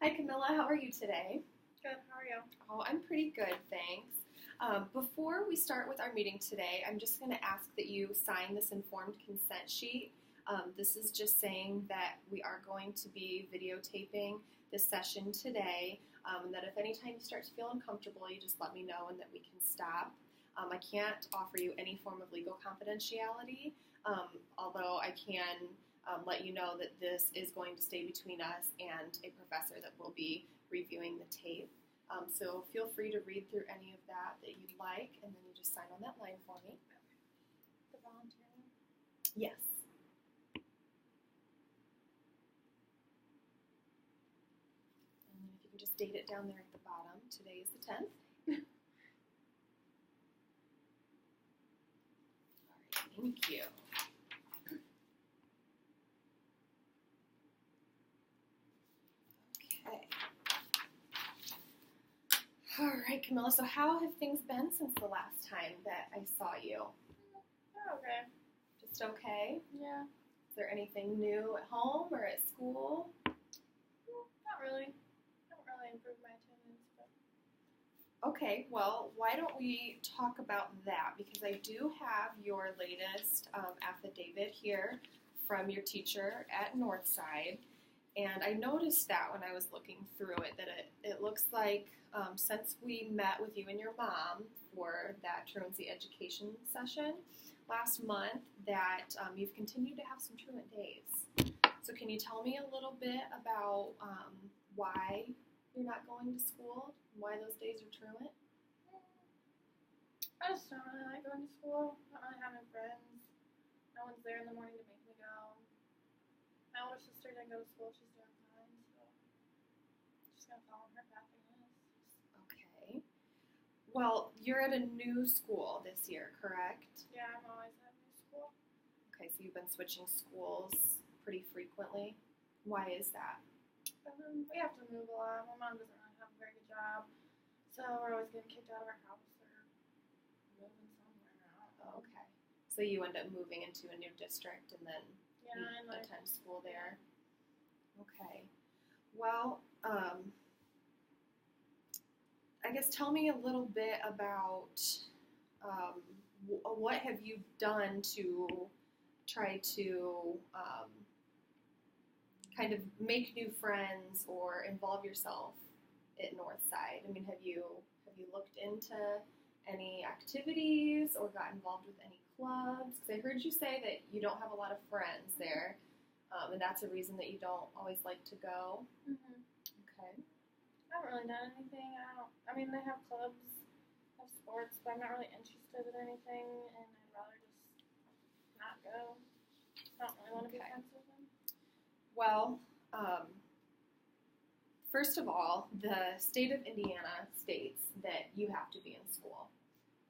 Hi Camilla, how are you today? Good, how are you? Oh, I'm pretty good, thanks. Before we start with our meeting today, I'm just going to ask that you sign this informed consent sheet. This is just saying that we are going to be videotaping this session today, and that if anytime you start to feel uncomfortable, you just let me know and that we can stop. I can't offer you any form of legal confidentiality, although I can let you know that this is going to stay between us and a professor that will be reviewing the tape. So feel free to read through any of that you'd like, and then you just sign on that line for me. The volunteer one? Yes. And then if you can just date it down there at the bottom. Today is the 10th. All right, thank you. Okay. All right, Camilla, so how have things been since the last time that I saw you? Oh, okay. Just okay? Yeah. Is there anything new at home or at school? Not really. I haven't really improved my attendance, but Okay, well, why don't we talk about that? Because I do have your latest affidavit here from your teacher at Northside. And I noticed that when I was looking through it, that it looks like since we met with you and your mom for that truancy education session last month, that you've continued to have some truant days. So can you tell me a little bit about why you're not going to school, why those days are truant? I just don't really like going to school. Not really having friends. No one's there in the morning to make me go. My older sister didn't go to school. She's doing fine, so I'm just gonna follow her path, I guess. Okay. Well, you're at a new school this year, correct? Yeah, I'm always at new school. Okay, so you've been switching schools pretty frequently. Why is that? We have to move a lot. My mom doesn't really have a very good job, so we're always getting kicked out of our house or moving somewhere. I don't know. Okay. So you end up moving into a new district and then Yeah, and you like attend school there. Okay. Well, I guess tell me a little bit about what have you done to try to kind of make new friends or involve yourself at Northside. I mean, have you looked into any activities or got involved with any clubs? Because I heard you say that you don't have a lot of friends there, and that's a reason that you don't always like to go. Okay. I haven't really done anything. I mean, they have clubs, have sports, but I'm not really interested in anything, and I'd rather just not go. I don't really want to be Okay. friends with them. Well, first of all, the state of Indiana states that you have to be in school,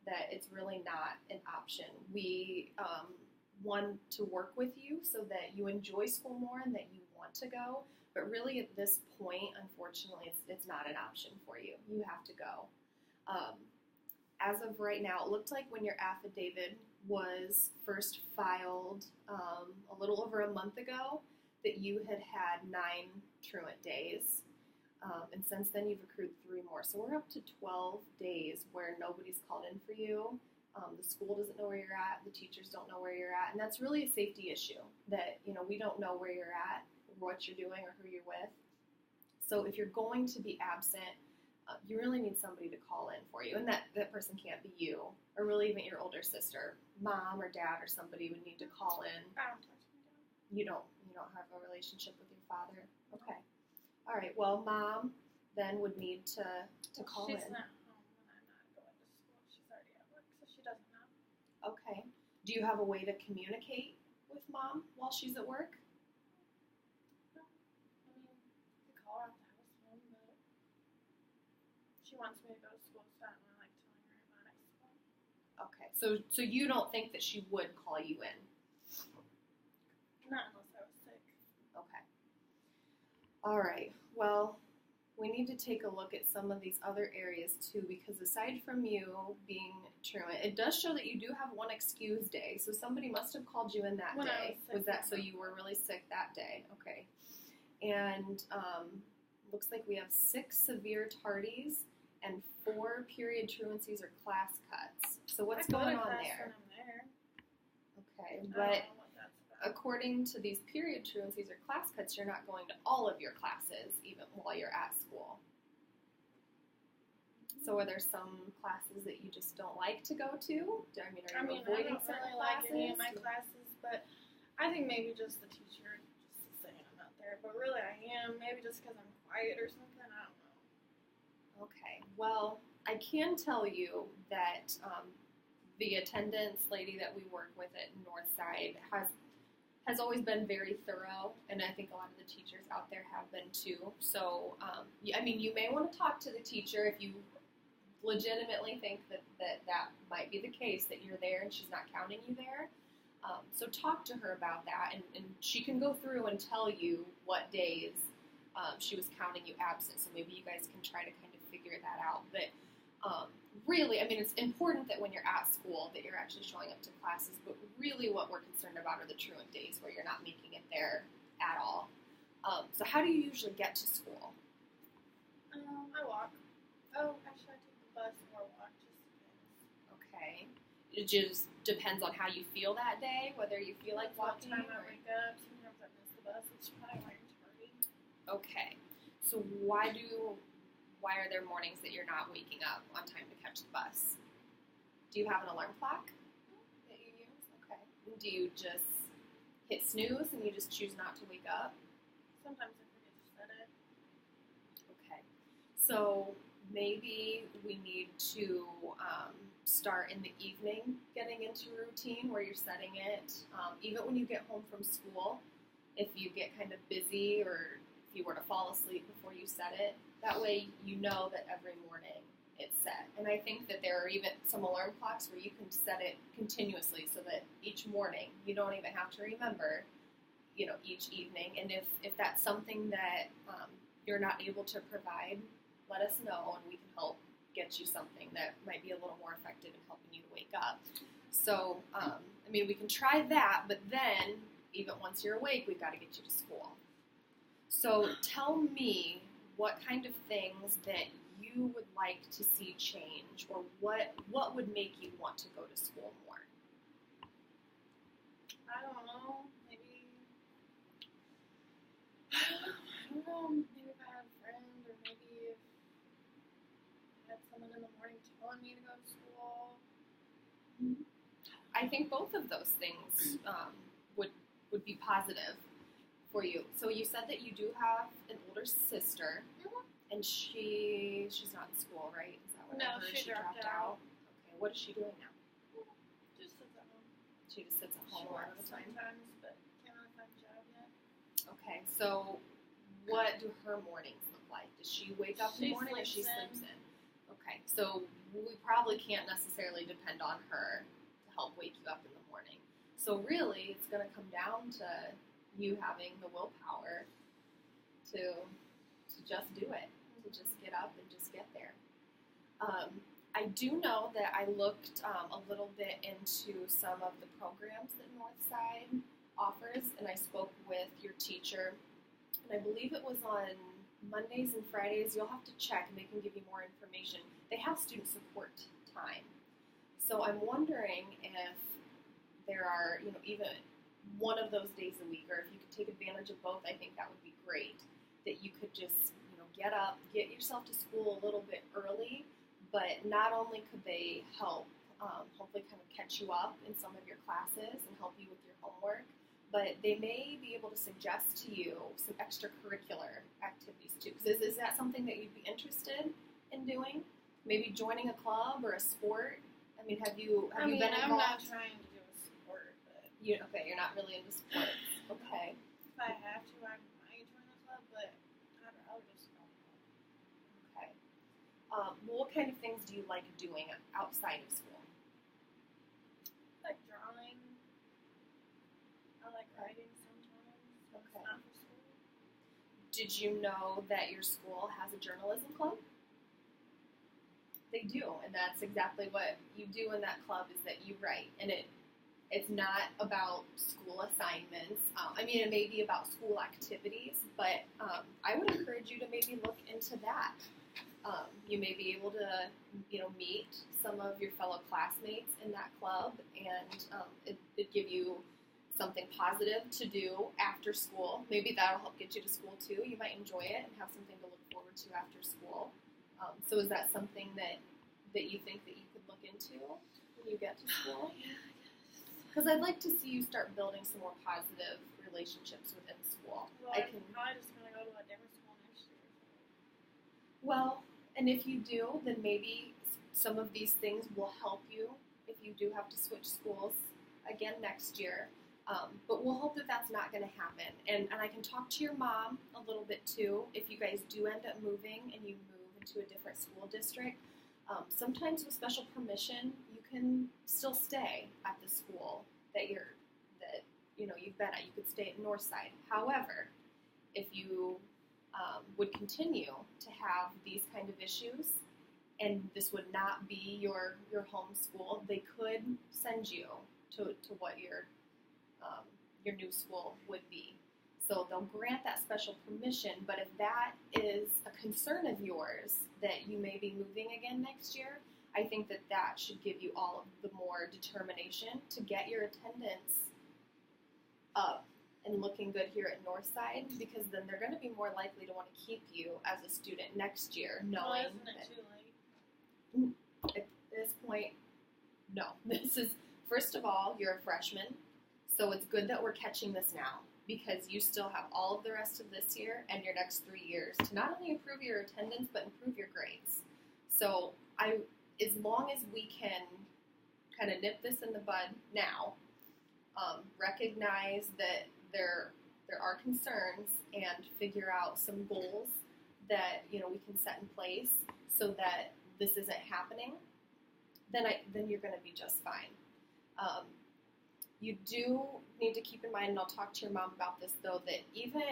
that it's really not an option. We want to work with you so that you enjoy school more and that you want to go, but really at this point, unfortunately, it's not an option for you. You have to go. As of right now, it looked like when your affidavit was first filed a little over a month ago, that you had had 9 truant days. And since then, you've accrued 3 more. So we're up to 12 days where nobody's called in for you. The school doesn't know where you're at. The teachers don't know where you're at. And that's really a safety issue that, we don't know where you're at, what you're doing, or who you're with. So if you're going to be absent, you really need somebody to call in for you. And that person can't be you, or really even your older sister. Mom or dad or somebody would need to call in. I don't touch my dad. You don't have a relationship with your father? Okay. All right. Well, Mom then would need to call She's in. not home when I'm not going to school. She's already at work, so she doesn't know. Okay. Do you have a way to communicate with Mom while she's at work? No. I mean, I could call her off the house phone, but she wants me to go to school, so I don't really like telling her about it. Okay. So you don't think that she would call you in? Not unless I was sick. Okay. All right. Well, we need to take a look at some of these other areas too, because aside from you being truant, it does show that you do have one excused day. So somebody must have called you in that When I day. was sick, Was that yeah. so you were really sick that day? Okay. And Looks like we have 6 severe tardies and 4 period truancies or class cuts. So what's going on there? Okay, I but don't know what that's about. according to these period truancies or class cuts, you're not going to all of your classes even while you're at school. So are there some classes that you just don't like to go to? Are you I avoiding don't certain really like any of my classes? classes, but I think maybe just the teacher just is saying I'm not there. But really, I am. Maybe just because I'm quiet or something. I don't know. Okay, well, I can tell you that the attendance lady that we work with at Northside has always been very thorough, and I think a lot of the teachers out there have been too. So, I mean, you may want to talk to the teacher if you legitimately think that might be the case, that you're there and she's not counting you there. So talk to her about that, and she can go through and tell you what days she was counting you absent. So maybe you guys can try to kind of figure that out. But really, I mean, it's important that when you're at school that you're actually showing up to classes, but really what we're concerned about are the truant days where you're not making it there at all. So how do you usually get to school? I walk. Oh, actually, I take the bus or walk. Just depends. Okay. It just depends on how you feel that day, whether you feel like What walking time I or... wake up. Sometimes I miss the bus, which is probably why I'm tardy. Okay. So why are there mornings that you're not waking up on time to catch the bus? Do you have an alarm clock that you use? Okay. Do you just hit snooze and you just choose not to wake up? Sometimes I forget to set it. Okay. So maybe we need to start in the evening getting into a routine where you're setting it. Even when you get home from school, if you get kind of busy or if you were to fall asleep before you set it, that way you know that every morning it's set. And I think that there are even some alarm clocks where you can set it continuously so that each morning you don't even have to remember, each evening. And if that's something that you're not able to provide, let us know and we can help get you something that might be a little more effective in helping you to wake up. So, we can try that, but then even once you're awake, we've got to get you to school. So tell me what kind of things that you would like to see change, or what would make you want to go to school more? I don't know. Maybe. I don't know. Maybe if I had a friend, or maybe if I had someone in the morning telling me to go to school. I think both of those things would be positive for you. So you said that you do have an older sister, and she's not in school, right? Is that No, she dropped out. Okay, what is she doing now? Just sits at home. She just sits at She home a lot of works the time. sometimes, but can't really find a job yet. Okay, so what do her mornings look like? Does she wake up in the She morning or she sleeps sleeps in? Okay, so we probably can't necessarily depend on her to help wake you up in the morning. So really, it's going to come down to you having the willpower to just do it, to just get up and just get there. I do know that I looked a little bit into some of the programs that Northside offers, and I spoke with your teacher, and I believe it was on Mondays and Fridays. You'll have to check, and they can give you more information. They have student support time. So I'm wondering if there are, even one of those days a week, or if you could take advantage of both, I think that would be great. That you could just, get up, get yourself to school a little bit early, but not only could they help, hopefully kind of catch you up in some of your classes and help you with your homework, but they may be able to suggest to you some extracurricular activities too. Because is that something that you'd be interested in doing? Maybe joining a club or a sport? Have you been involved? I'm not trying to do a sport, but You're not really into sports. Okay. if I have to, I might join the club, but I'd rather just go home. Okay. What kind of things do you like doing outside of school? I like drawing. I like writing sometimes. But Okay. It's not for school. Did you know that your school has a journalism club? They do, and that's exactly what you do in that club, is that you write. And It's not about school assignments. I mean, it may be about school activities, but I would encourage you to maybe look into that. You may be able to, meet some of your fellow classmates in that club, and it'd give you something positive to do after school. Maybe that'll help get you to school too. You might enjoy it and have something to look forward to after school. So is that something that you think that you could look into when you get to school? Because I'd like to see you start building some more positive relationships within school. Well, I'm probably just going to go to a different school next year. Well, and if you do, then maybe some of these things will help you if you do have to switch schools again next year. But we'll hope that that's not going to happen. And I can talk to your mom a little bit too. If you guys do end up moving and you move into a different school district, sometimes with special permission, you can still stay at the school that you've been at. You could stay at Northside. However, if you would continue to have these kind of issues, and this would not be your home school, they could send you to what your new school would be. So they'll grant that special permission, but if that is a concern of yours, that you may be moving again next year, I think that should give you all of the more determination to get your attendance up and looking good here at Northside, because then they're going to be more likely to want to keep you as a student next year, knowing isn't it that too late? at this point, no. This is, first of all, you're a freshman, so it's good that we're catching this now, because you still have all of the rest of this year and your next 3 years to not only improve your attendance, but improve your grades. So as long as we can kind of nip this in the bud now, recognize that there are concerns, and figure out some goals that we can set in place so that this isn't happening, then you're going to be just fine. You do need to keep in mind, and I'll talk to your mom about this though, that even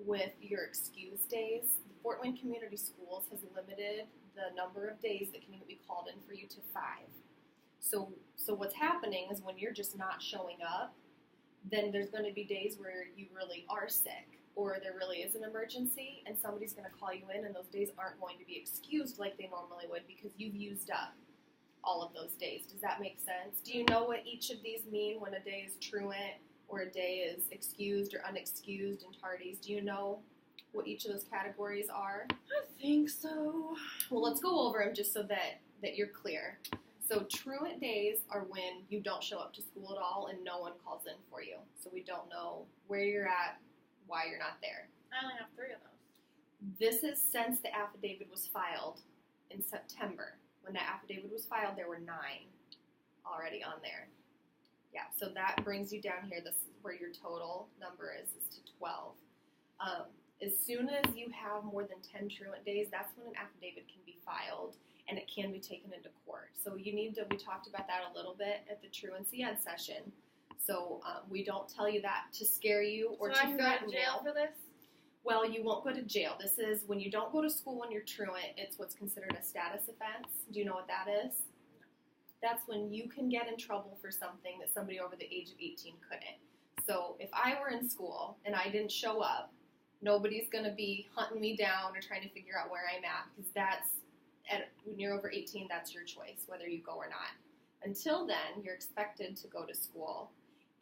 with your excuse days, Fort Wayne Community Schools has limited the number of days that can be called in for you to 5. So what's happening is when you're just not showing up, then there's going to be days where you really are sick, or there really is an emergency, and somebody's going to call you in, and those days aren't going to be excused like they normally would because you've used up all of those days. Does that make sense? Do you know what each of these mean when a day is truant or a day is excused or unexcused and tardies? Do you know what each of those categories are? I think so. Well, let's go over them just so that you're clear. So truant days are when you don't show up to school at all and no one calls in for you. So we don't know where you're at, why you're not there. I only have 3 of those. This is since the affidavit was filed in September. When that affidavit was filed, there were 9 already on there. Yeah, so that brings you down here. This is where your total number is to 12. As soon as you have more than 10 truant days, that's when an affidavit can be filed and it can be taken into court. So we talked about that a little bit at the truancy ed session. So we don't tell you that to scare you or to threaten you. So I can go to jail for this? Well, you won't go to jail. This is when you don't go to school when you're truant. It's what's considered a status offense. Do you know what that is? That's when you can get in trouble for something that somebody over the age of 18 couldn't. So if I were in school and I didn't show up, nobody's going to be hunting me down or trying to figure out where I'm at, because when you're over 18, that's your choice, whether you go or not. Until then, you're expected to go to school,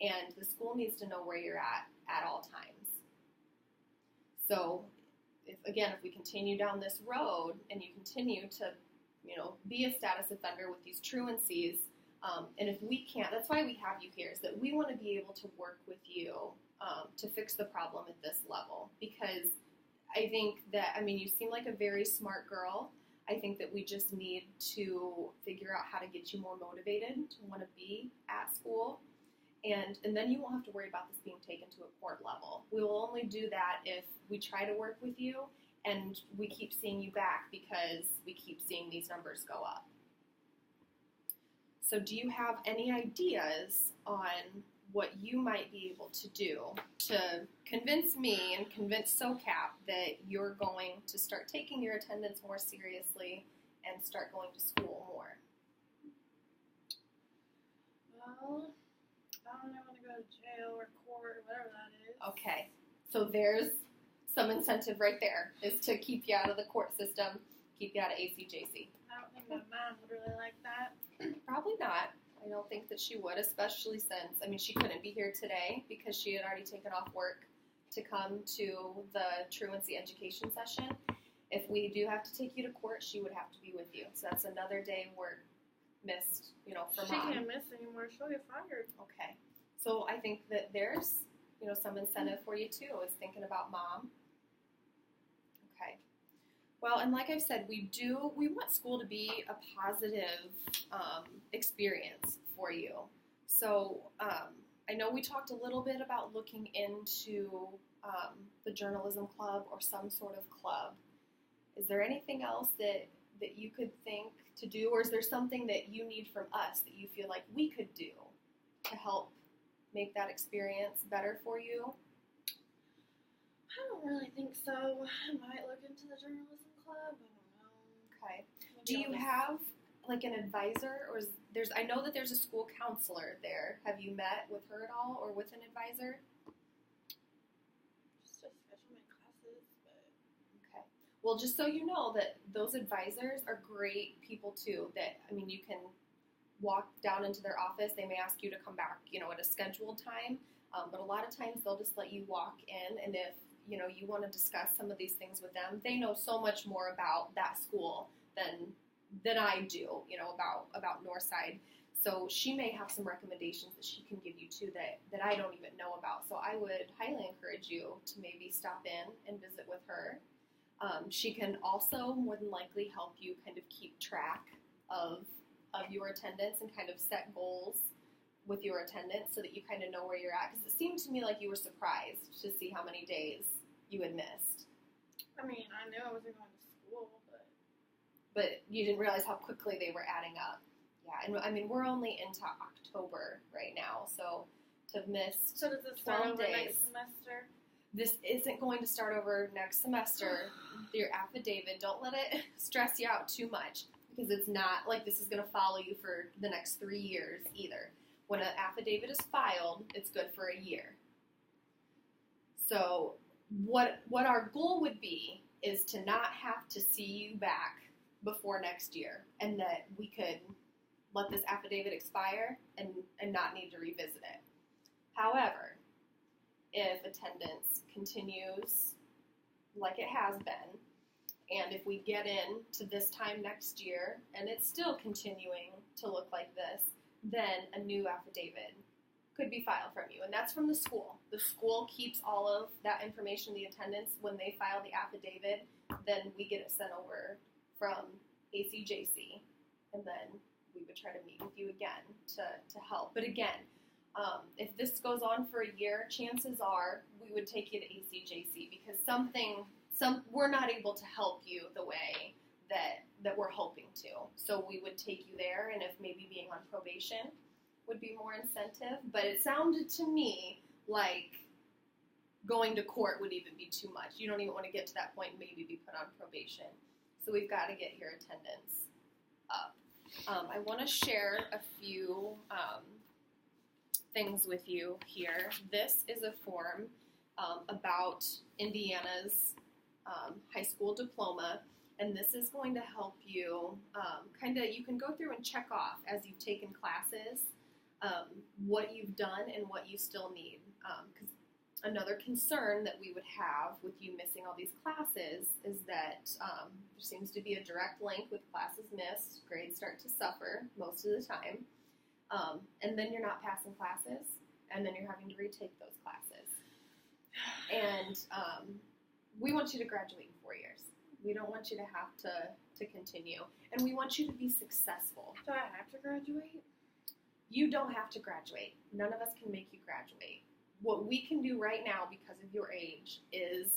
and the school needs to know where you're at all times. So, if we continue down this road and you continue to, be a status offender with these truancies, and if we can't, that's why we have you here, is that we want to be able to work with you to fix the problem at this level. Because I think that, you seem like a very smart girl. I think that we just need to figure out how to get you more motivated to want to be at school. And then you won't have to worry about this being taken to a court level. We will only do that if we try to work with you and we keep seeing you back, because we keep seeing these numbers go up. So do you have any ideas on what you might be able to do to convince me and convince SOCAP that you're going to start taking your attendance more seriously and start going to school more? Well, I don't want to go to jail or court or whatever that is. Okay, so there's some incentive right there, is to keep you out of the court system, keep you out of ACJC. I don't think my mom would really like that. Probably not. I don't think that she would, especially since, I mean, she couldn't be here today because she had already taken off work to come to the truancy education session. If we do have to take you to court, she would have to be with you. So that's another day work missed, for She Mom. can't miss anymore. She'll get fired. Okay. So I think that there's, some incentive for you too, is thinking about Mom. Okay. Well, and like I've said, we want school to be a positive experience for you. So I know we talked a little bit about looking into the journalism club or some sort of club. Is there anything else that you could think to do, or is there something that you need from us that you feel like we could do to help make that experience better for you? I don't really think so. I might look into the journalism club. I don't know. Okay. Maybe Do you I'll just- have like an advisor, or I know that there's a school counselor there. Have you met with her at all, or with an advisor? just to schedule my classes, but Okay. Well, just so you know that those advisors are great people too. That, I mean, you can walk down into their office. They may ask you to come back, at a scheduled time. But a lot of times they'll just let you walk in, and if you want to discuss some of these things with them, they know so much more about that school than I do, about Northside. So she may have some recommendations that she can give you too that I don't even know about. So I would highly encourage you to maybe stop in and visit with her. She can also more than likely help you kind of keep track of your attendance and kind of set goals with your attendance so that you kind of know where you're at. Because it seemed to me like you were surprised to see how many days you had missed. I mean, I knew I wasn't going to school, But you didn't realize how quickly they were adding up. Yeah, and I mean, we're only into October right now, so to have missed so does it start 12 over days. next semester? This isn't going to start over next semester. Your affidavit, don't let it stress you out too much, because it's not like this is going to follow you for the next 3 years either. When an affidavit is filed, it's good for a year. So what our goal would be is to not have to see you back before next year, and that we could let this affidavit expire and not need to revisit it. However, if attendance continues like it has been, and if we get in to this time next year and it's still continuing to look like this, then a new affidavit could be filed from you, and that's from the school. The school keeps all of that information, the attendance. When they file the affidavit, then we get it sent over from ACJC, and then we would try to meet with you again to help. But again, if this goes on for a year, chances are we would take you to ACJC, because we're not able to help you the way that we're hoping to. So we would take you there, and if maybe being on probation would be more incentive. But it sounded to me like going to court would even be too much. You don't even want to get to that point and maybe be put on probation. So we've got to get your attendance up. I want to share a few things with you here. This is a form about Indiana's high school diploma, and this is going to help you you can go through and check off as you've taken classes what you've done and what you still need. Because another concern that we would have with you missing all these classes is that there seems to be a direct link with classes missed. Grades start to suffer most of the time. And then you're not passing classes, and then you're having to retake those classes. And we want you to graduate in 4 years. We don't want you to have to continue. And we want you to be successful. Do I have to graduate? You don't have to graduate. None of us can make you graduate. What we can do right now, because of your age, is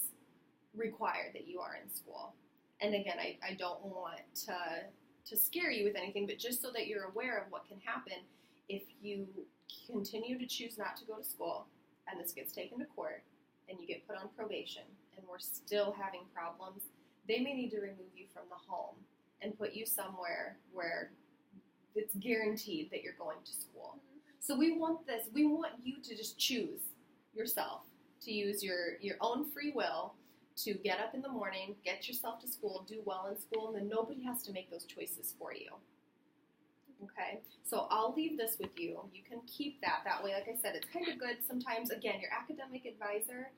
require that you are in school. And again, I don't want to scare you with anything, but just so that you're aware of what can happen if you continue to choose not to go to school, and this gets taken to court, and you get put on probation, and we're still having problems. They may need to remove you from the home and put you somewhere where it's guaranteed that you're going to school. So we want this. We want you to just choose yourself, to use your own free will to get up in the morning, get yourself to school, do well in school, and then nobody has to make those choices for you. Okay, so I'll leave this with you. You can keep that. That way, like I said, it's kind of good sometimes. Again, your academic advisor,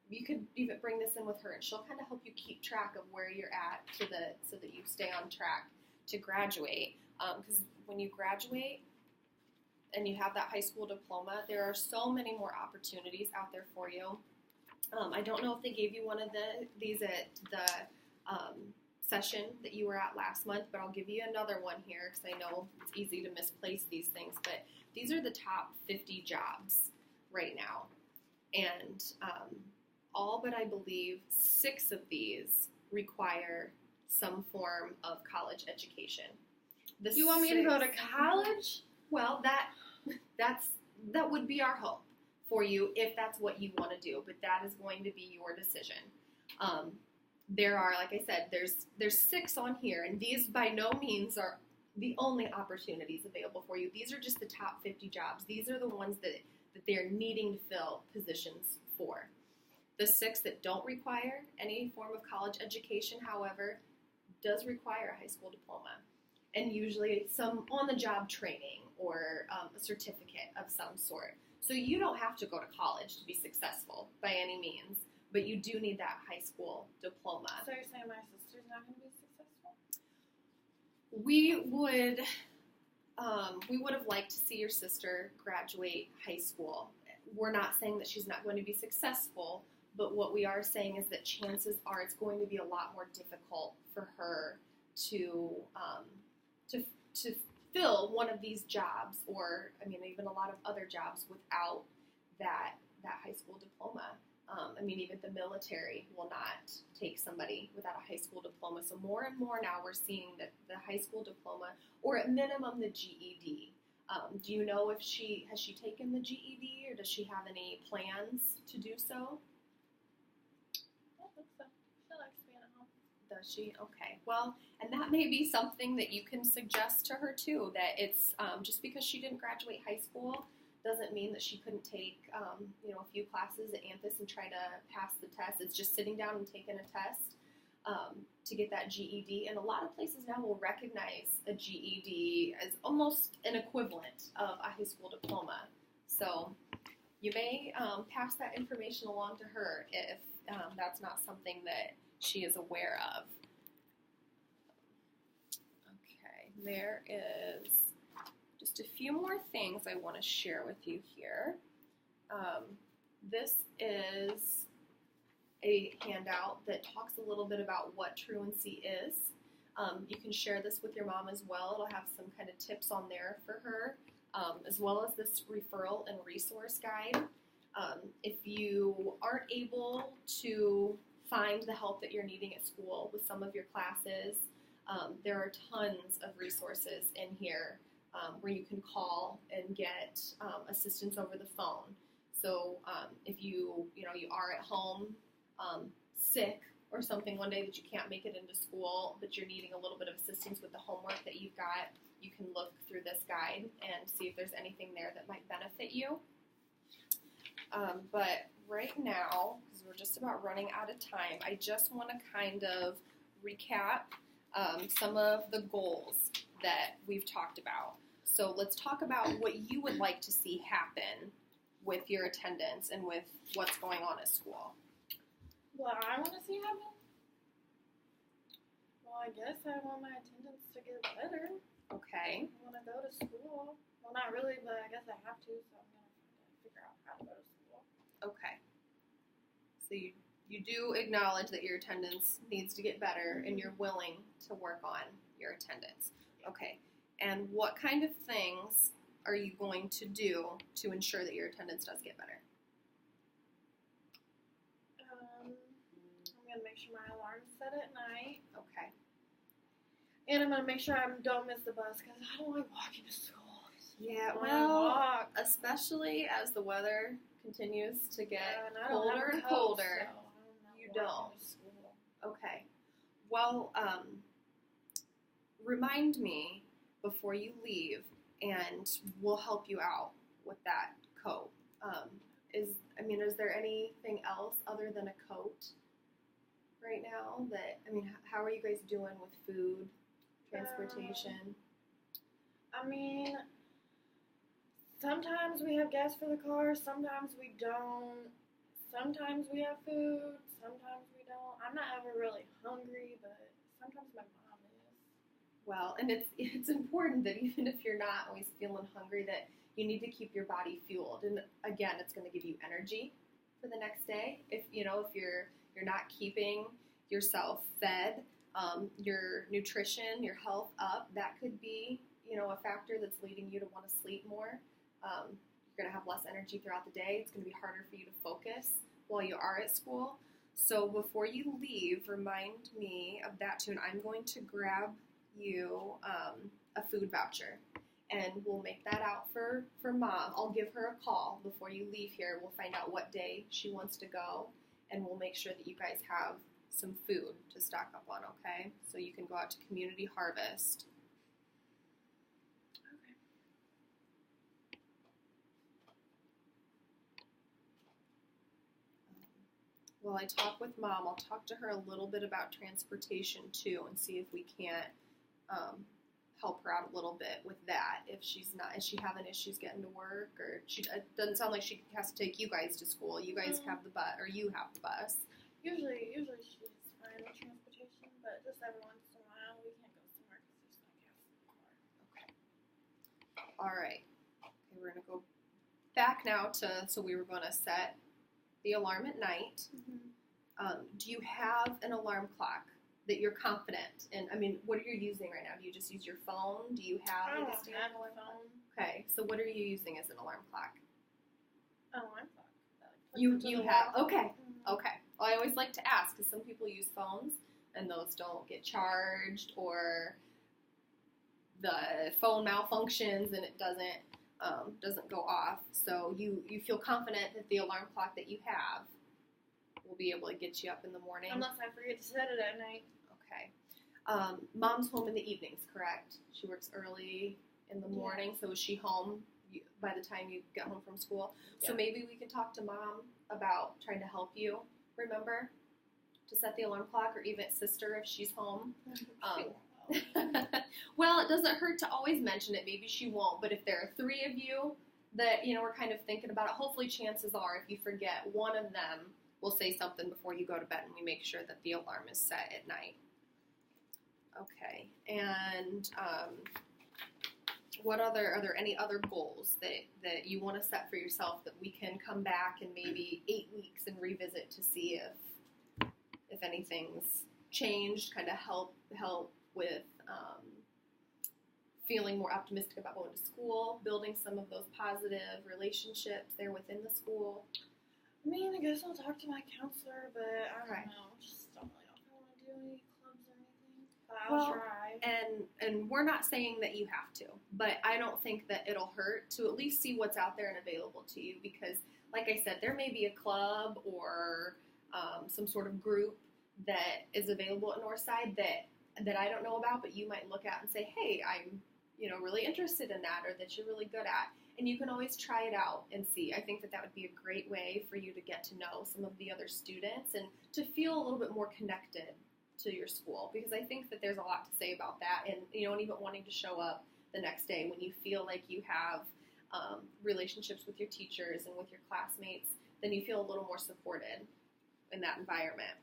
you could even bring this in with her, and she'll kind of help you keep track of where you're at so that you stay on track to graduate. Because when you graduate and you have that high school diploma, there are so many more opportunities out there for you. I don't know if they gave you one of these at the session that you were at last month, but I'll give you another one here because I know it's easy to misplace these things. But these are the top 50 jobs right now. And all but I believe 6 of these require some form of college education. You want me to go to college? Well, that would be our hope for you if that's what you want to do, but that is going to be your decision. There are, like I said, there's 6 on here, and these by no means are the only opportunities available for you. These are just the top 50 jobs. These are the ones that they're needing to fill positions for. The 6 that don't require any form of college education, however, does require a high school diploma, and usually some on-the-job training or a certificate of some sort. So you don't have to go to college to be successful by any means, but you do need that high school diploma. So you're saying my sister's not going to be successful? We would have liked to see your sister graduate high school. We're not saying that she's not going to be successful, but what we are saying is that chances are it's going to be a lot more difficult for her to fill one of these jobs, or even a lot of other jobs without that high school diploma. Even the military will not take somebody without a high school diploma. So more and more now we're seeing that the high school diploma, or at minimum the GED. Do you know if has she taken the GED, or does she have any plans to do so? I don't think so. She likes being at home. Does she? Okay. Well, and that may be something that you can suggest to her too, that it's just because she didn't graduate high school doesn't mean that she couldn't take a few classes at Anthus and try to pass the test. It's just sitting down and taking a test to get that GED. And a lot of places now will recognize a GED as almost an equivalent of a high school diploma. So you may pass that information along to her if that's not something that she is aware of. Okay, there is just a few more things I want to share with you here. This is a handout that talks a little bit about what truancy is. You can share this with your mom as well. It'll have some kind of tips on there for her, as well as this referral and resource guide. If you aren't able to find the help that you're needing at school with some of your classes, there are tons of resources in here where you can call and get assistance over the phone. So if you are at home sick or something one day that you can't make it into school, but you're needing a little bit of assistance with the homework that you've got, you can look through this guide and see if there's anything there that might benefit you. But right now, because we're just about running out of time, I just want to kind of recap some of the goals that we've talked about. So let's talk about what you would like to see happen with your attendance and with what's going on at school. What I want to see happen? Well, I guess I want my attendance to get better. Okay. I want to go to school. Well, not really, but I guess I have to, so I'm going to figure out how to go to school. Okay. So you do acknowledge that your attendance needs to get better, and you're willing to work on your attendance. Okay. And what kind of things are you going to do to ensure that your attendance does get better? I'm going to make sure my alarm's set at night. Okay. And I'm going to make sure I don't miss the bus, because I don't like walking to school. Yeah, well, especially as the weather continues to get colder and colder. So you don't. Okay. Well, remind me before you leave and we'll help you out with that coat. Is there anything else other than a coat right now how are you guys doing with food, transportation? Sometimes we have gas for the car, sometimes we don't. Sometimes we have food, sometimes we don't. I'm not ever really hungry, but sometimes my mom is. Well, and it's important that even if you're not always feeling hungry, that you need to keep your body fueled. And again, it's going to give you energy for the next day. If you're not keeping yourself fed, your nutrition, your health up, that could be a factor that's leading you to want to sleep more. You're going to have less energy throughout the day. It's going to be harder for you to focus while you are at school. So before you leave, remind me of that too, and I'm going to grab you a food voucher, and we'll make that out for Mom. I'll give her a call before you leave here. We'll find out what day she wants to go, and we'll make sure that you guys have some food to stock up on, okay? So you can go out to Community Harvest. While I talk with Mom, I'll talk to her a little bit about transportation too, and see if we can't help her out a little bit with that. If she's not, is she having issues getting to work, or it doesn't sound like she has to take you guys to school. You guys have the bus, or you have the bus. Usually she's fine with transportation, but just every once in a while we can't go somewhere because there's no gas in the car. Okay. All right. Okay, we're gonna go back now so we were going to set the alarm at night. Mm-hmm. Do you have an alarm clock that you're confident in? What are you using right now? Do you just use your phone? Do you have I don't a have standard a alarm phone. clock? Okay, so what are you using as an alarm clock? An alarm clock. You have, okay, Mm-hmm. okay. Well, I always like to ask because some people use phones and those don't get charged, or the phone malfunctions and it doesn't go off. So you feel confident that the alarm clock that you have will be able to get you up in the morning? Unless I forget to set it at night. Okay. Mom's home in the evenings, correct? She works early in the morning, so is she home by the time you get home from school? Yeah. So maybe we could talk to Mom about trying to help you remember to set the alarm clock, or even sister if she's home. Well, it doesn't hurt to always mention it. Maybe she won't, but if there are three of you that we're kind of thinking about it, hopefully chances are if you forget, one of them will say something before you go to bed, and we make sure that the alarm is set at night. Okay, and are there any other goals that you want to set for yourself that we can come back in maybe 8 weeks and revisit to see if anything's changed, kind of help with feeling more optimistic about going to school, building some of those positive relationships there within the school? I guess I'll talk to my counselor, but I don't Okay. know. Just don't really know if I want to do any clubs or anything. But I'll try. And we're not saying that you have to, but I don't think that it'll hurt to at least see what's out there and available to you, because, like I said, there may be a club or some sort of group that is available at Northside that I don't know about, but you might look at and say, hey, I'm really interested in that, or that you're really good at. And you can always try it out and see. I think that would be a great way for you to get to know some of the other students and to feel a little bit more connected to your school, because I think that there's a lot to say about that. And and even wanting to show up the next day when you feel like you have relationships with your teachers and with your classmates, then you feel a little more supported in that environment.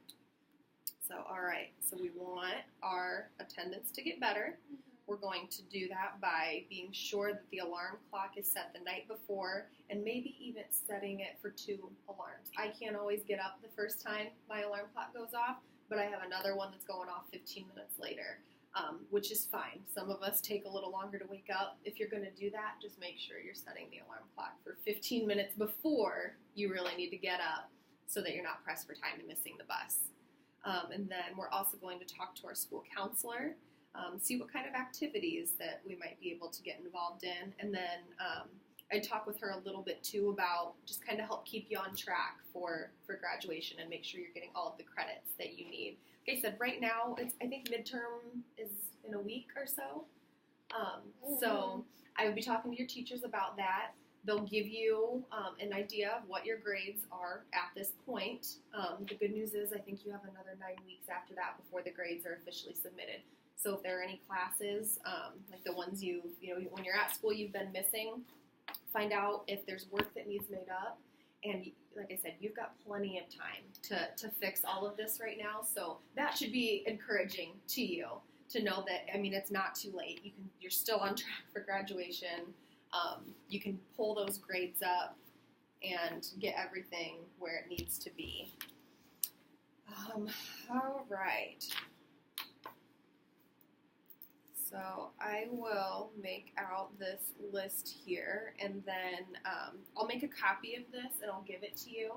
So, all right. So we want our attendance to get better. Mm-hmm. We're going to do that by being sure that the alarm clock is set the night before, and maybe even setting it for 2 alarms. I can't always get up the first time my alarm clock goes off, but I have another one that's going off 15 minutes later, which is fine. Some of us take a little longer to wake up. If you're going to do that, just make sure you're setting the alarm clock for 15 minutes before you really need to get up, so that you're not pressed for time and missing the bus. And then we're also going to talk to our school counselor, see what kind of activities that we might be able to get involved in. And then I'd talk with her a little bit too about just kind of help keep you on track for graduation and make sure you're getting all of the credits that you need. Like I said, right now, I think midterm is in a week or so. So I would be talking to your teachers about that. They'll give you an idea of what your grades are at this point. The good news is I think you have another 9 weeks after that before the grades are officially submitted. So if there are any classes, like the ones when you're at school you've been missing, find out if there's work that needs made up. And like I said, you've got plenty of time to fix all of this right now. So that should be encouraging to you to know that, I mean, it's not too late. You're still on track for graduation. You can pull those grades up and get everything where it needs to be. All right. So I will make out this list here, and then I'll make a copy of this and I'll give it to you.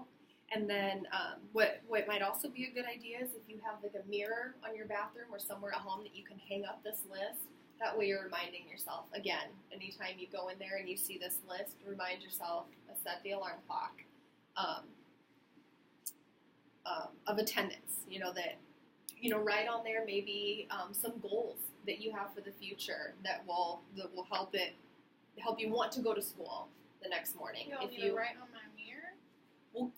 And then what might also be a good idea is if you have like a mirror on your bathroom or somewhere at home that you can hang up this list. That way you're reminding yourself, again, anytime you go in there and you see this list, remind yourself to set the alarm clock of attendance. Write on there maybe some goals that you have for the future that will help you want to go to school the next morning. If you write on my mirror,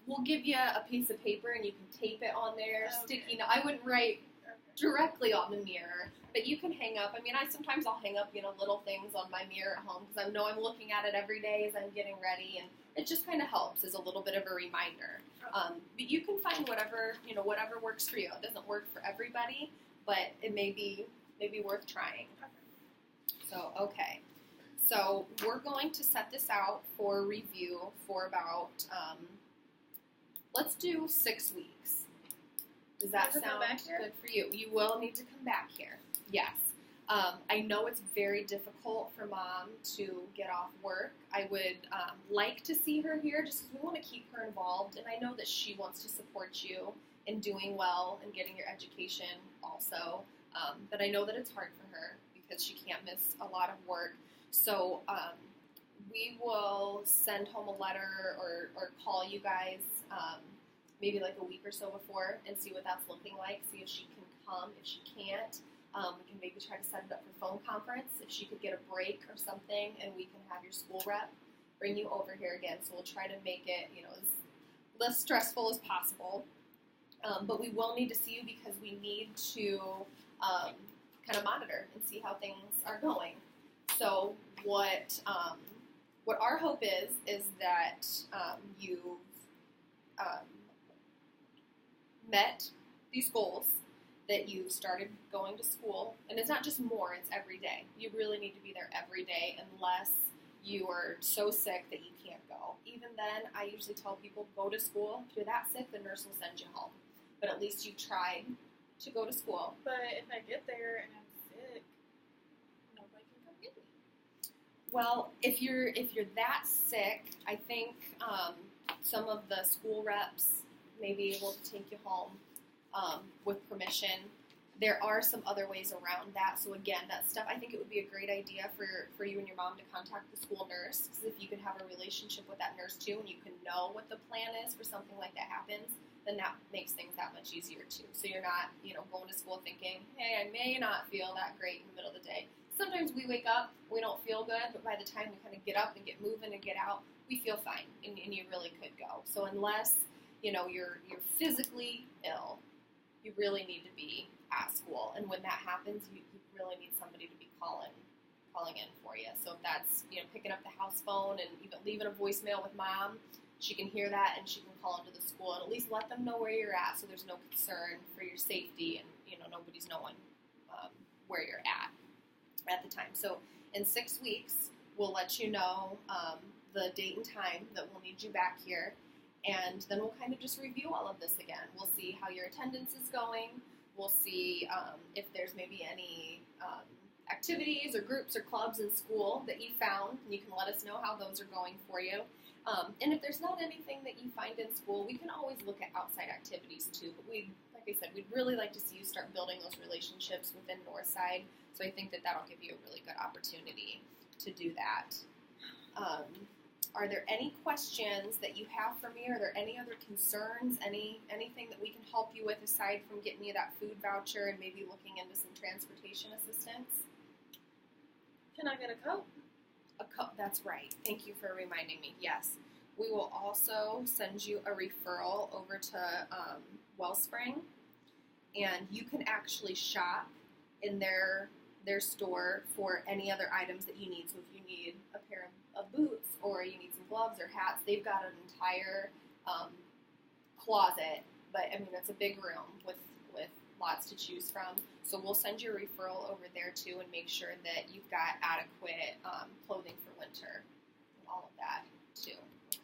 we'll give you a piece of paper and you can tape it on there. Sticky note. I wouldn't write directly on the mirror, but you can hang up. I mean, sometimes I'll hang up little things on my mirror at home because I know I'm looking at it every day as I'm getting ready, and it just kind of helps as a little bit of a reminder. But you can find whatever works for you. It doesn't work for everybody, but it may be worth trying. So, okay. So we're going to set this out for review for about, let's do 6 weeks. Does that sound good for you? You will need to come back here. Yes. I know it's very difficult for Mom to get off work. I would like to see her here just because we want to keep her involved, and I know that she wants to support you in doing well and getting your education also. But I know that it's hard for her because she can't miss a lot of work. So we will send home a letter or call you guys maybe like a week or so before and see what that's looking like, see if she can come. If she can't, we can maybe try to set it up for phone conference, if she could get a break or something, and we can have your school rep bring you over here again. So we'll try to make it as less stressful as possible. But we will need to see you because we need to kind of monitor and see how things are going. So what our hope is that you've met these goals, that you've started going to school, and it's not just more, it's every day. You really need to be there every day unless you are so sick that you can't go. Even then, I usually tell people, go to school. If you're that sick, the nurse will send you home. But at least you tried to go to school. But if I get there and I'm sick, nobody can come get me. Well, if you're that sick, I think some of the school reps may be able to take you home with permission. There are some other ways around that. So again, that stuff, I think it would be a great idea for you and your mom to contact the school nurse. Because if you can have a relationship with that nurse too, and you can know what the plan is for something like that happens, then that makes things that much easier too. So you're not, going to school thinking, hey, I may not feel that great in the middle of the day. Sometimes we wake up, we don't feel good, but by the time we kind of get up and get moving and get out, we feel fine, and you really could go. So unless, you're physically ill, you really need to be at school. And when that happens, you really need somebody to be calling in for you. So if that's, picking up the house phone and even leaving a voicemail with Mom, she can hear that and she can call into the school and at least let them know where you're at, so there's no concern for your safety and, nobody's knowing where you're at the time. So in 6 weeks, we'll let you know the date and time that we'll need you back here. And then we'll kind of just review all of this again. We'll see how your attendance is going. We'll see if there's maybe any activities or groups or clubs in school that you found, and you can let us know how those are going for you. And if there's not anything that you find in school, we can always look at outside activities too. But like I said, we'd really like to see you start building those relationships within Northside. So I think that that'll give you a really good opportunity to do that. Are there any questions that you have for me? Are there any other concerns? Anything that we can help you with aside from getting you that food voucher and maybe looking into some transportation assistance? Can I get a coat? That's right. Thank you for reminding me. Yes. We will also send you a referral over to Wellspring, and you can actually shop in their store for any other items that you need. So if you need a pair of boots or you need some gloves or hats, they've got an entire closet. But I mean, it's a big room with lots to choose from. So we'll send you a referral over there too, and make sure that you've got adequate clothing for winter and all of that too.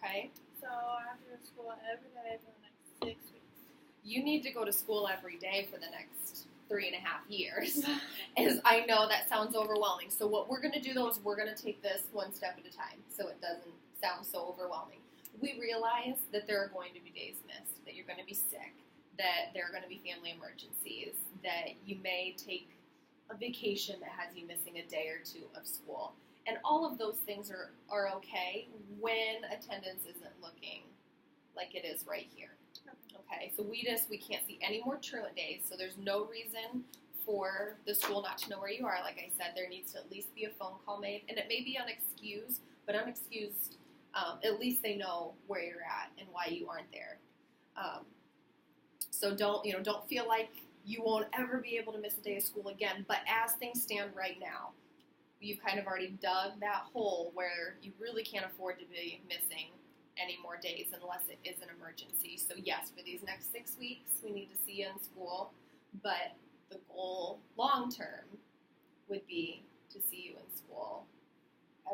Okay. So I have to go to school every day for the next 6 weeks. You need to go to school every day for the next 3.5 years. As I know that sounds overwhelming. So what we're going to do though is we're going to take this one step at a time, so it doesn't sound so overwhelming. We realize that there are going to be days missed, that you're going to be sick, that there are going to be family emergencies, that you may take a vacation that has you missing a day or two of school. And all of those things are okay when attendance isn't looking like it is right here. Okay, so we can't see any more truant days, so there's no reason for the school not to know where you are. Like I said, there needs to at least be a phone call made, and it may be unexcused, but unexcused, at least they know where you're at and why you aren't there. So don't feel like you won't ever be able to miss a day of school again. But as things stand right now, you've kind of already dug that hole where you really can't afford to be missing any more days unless it is an emergency. So yes, for these next 6 weeks, we need to see you in school. But the goal long term would be to see you in school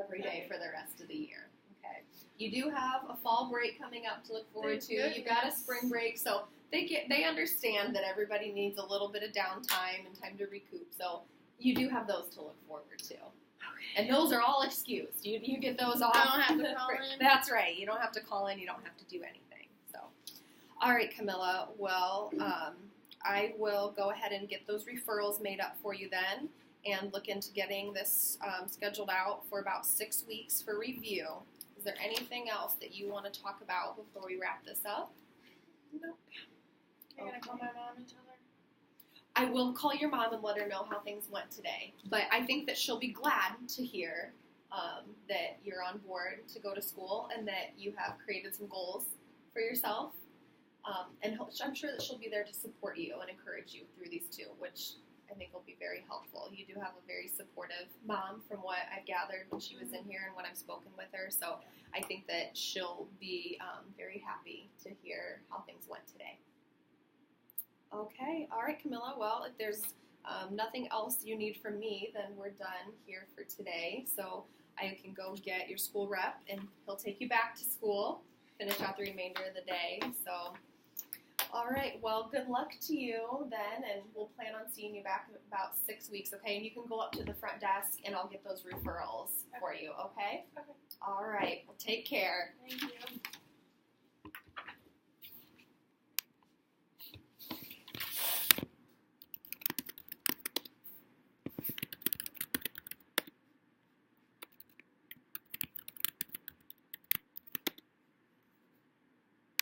every day for the rest of the year. Okay. You do have a fall break coming up to look forward to. You've got a spring break, so they understand that everybody needs a little bit of downtime and time to recoup. So you do have those to look forward to. Okay. And those are all excused. You get those all. I don't have to call in. That's right. You don't have to call in. You don't have to do anything. So, all right, Camilla. Well, I will go ahead and get those referrals made up for you then, and look into getting this scheduled out for about 6 weeks for review. Is there anything else that you want to talk about before we wrap this up? Nope. You're going to call my mom and tell her? I will call your mom and let her know how things went today. But I think that she'll be glad to hear that you're on board to go to school and that you have created some goals for yourself. And I'm sure that she'll be there to support you and encourage you through these two, which I think will be very helpful. You do have a very supportive mom from what I've gathered when she was in here and when I've spoken with her. So I think that she'll be very happy to hear how things went today. Okay. All right, Camilla. Well, if there's nothing else you need from me, then we're done here for today. So I can go get your school rep, and he'll take you back to school, finish out the remainder of the day. So, all right. Well, good luck to you then, and we'll plan on seeing you back in about 6 weeks, okay? And you can go up to the front desk, and I'll get those referrals for you, okay? Okay. All right. Well, take care. Thank you.